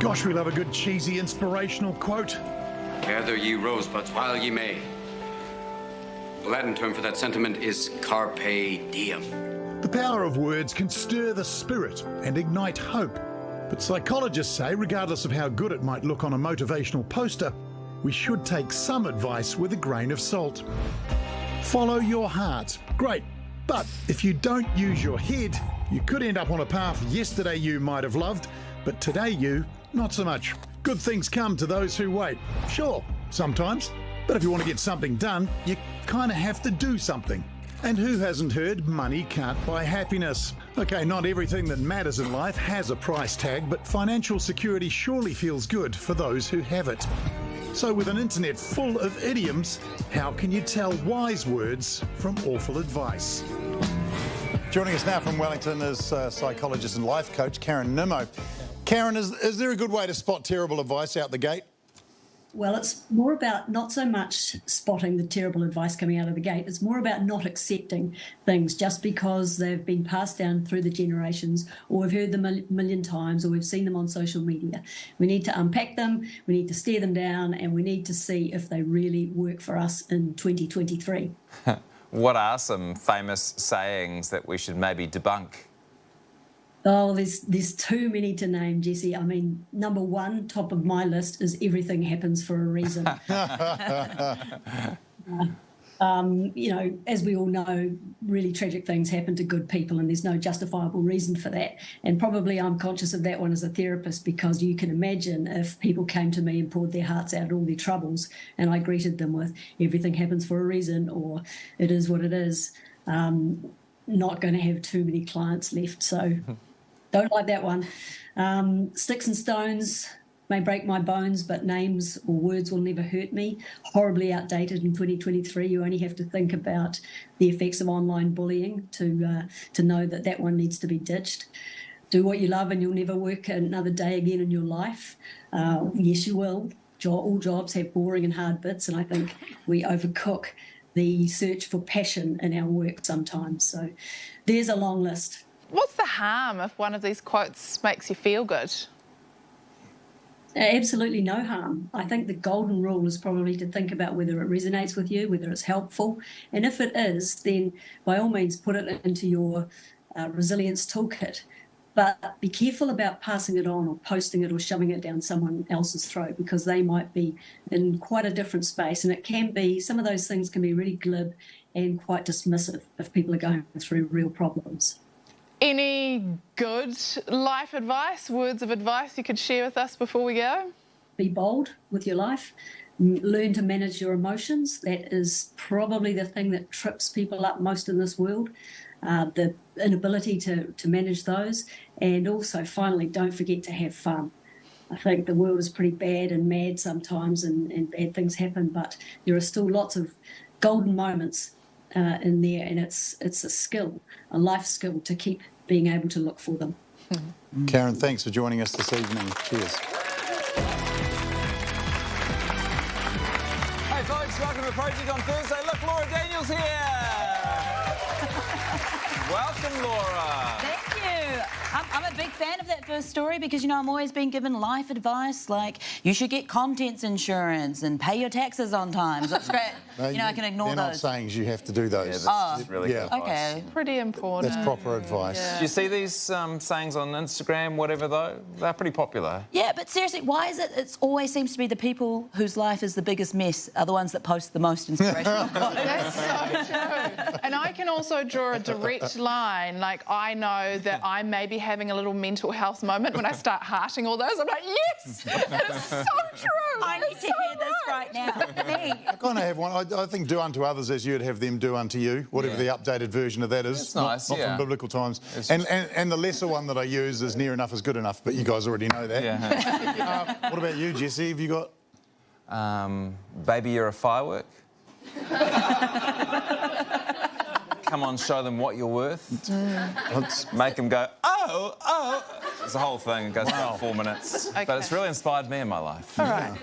Gosh, we love a good cheesy inspirational quote. Gather ye rosebuds while ye may. The Latin term for that sentiment is carpe diem. The power of words can stir the spirit and ignite hope. But psychologists say, regardless of how good it might look on a motivational poster, we should take some advice with a grain of salt. Follow your heart. Great. But if you don't use your head, you could end up on a path yesterday you might have loved, but today you, not so much. Good things come to those who wait. Sure, sometimes. But if you want to get something done, you kind of have to do something. And who hasn't heard money can't buy happiness? Okay, not everything that matters in life has a price tag, but financial security surely feels good for those who have it. So with an internet full of idioms, how can you tell wise words from awful advice? Joining us now from Wellington is psychologist and life coach Karen Nimmo. Karen, is there a good way to spot terrible advice out the gate? Well, it's more about not so much spotting the terrible advice coming out of the gate. It's more about not accepting things just because they've been passed down through the generations, or we've heard them a million times, or we've seen them on social media. We need to unpack them, we need to stare them down, and we need to see if they really work for us in 2023. What are some famous sayings that we should maybe debunk? Oh, there's too many to name, Jesse. I mean, number one, top of my list, is everything happens for a reason. As we all know, really tragic things happen to good people, and there's no justifiable reason for that. And probably I'm conscious of that one as a therapist, because you can imagine if people came to me and poured their hearts out at all their troubles, and I greeted them with everything happens for a reason, or it is what it is, not going to have too many clients left. So don't like that one. Sticks and stones may break my bones, but names or words will never hurt me. Horribly outdated in 2023. You only have to think about the effects of online bullying to know that that one needs to be ditched. Do what you love and you'll never work another day again in your life. Yes, you will. All jobs have boring and hard bits, and I think we overcook the search for passion in our work sometimes. So there's a long list. What's the harm if one of these quotes makes you feel good? Absolutely no harm. I think the golden rule is probably to think about whether it resonates with you, whether it's helpful. And if it is, then by all means put it into your resilience toolkit. But be careful about passing it on or posting it or shoving it down someone else's throat, because they might be in quite a different space. And it can be, some of those things can be really glib and quite dismissive if people are going through real problems. Any good life advice, words of advice you could share with us before we go? Be bold with your life. Learn to manage your emotions. That is probably the thing that trips people up most in this world, the inability to manage those. And also, finally, don't forget to have fun. I think the world is pretty bad and mad sometimes, and bad things happen, but there are still lots of golden moments in there, and it's a skill, a life skill, to keep being able to look for them. Karen, thanks for joining us this evening. Cheers. Hey folks, welcome to the Project on Thursday. Look, Laura Daniels here. Welcome, Laura. Thank you. I'm a big fan of that first story because, I'm always being given life advice like you should get contents insurance and pay your taxes on time. So it's great. No, I can ignore they're those. not sayings you have to do those. Yeah, that's really good advice. Okay. Pretty important. That's proper advice. Yeah. Do you see these sayings on Instagram, whatever though? They're pretty popular. Yeah, but seriously, why is it always seems to be the people whose life is the biggest mess are the ones that post the most inspirational quotes? That's so true. And I can also draw a direct line. Like, I know that I may be having a little mental health moment when I start hearting all those. I'm like, yes, that is so true. I need to hear this right now. Me. I kind of have one. I think do unto others as you'd have them do unto you, whatever the updated version of that is. It's nice, not from biblical times. And the lesser one that I use is near enough is good enough, but you guys already know that. Yeah. What about you, Jesse? Have you got... Baby, you're a firework. Come on, show them what you're worth. Make them go, oh, oh. It's the whole thing. It goes for 4 minutes. Okay. But it's really inspired me in my life. All right.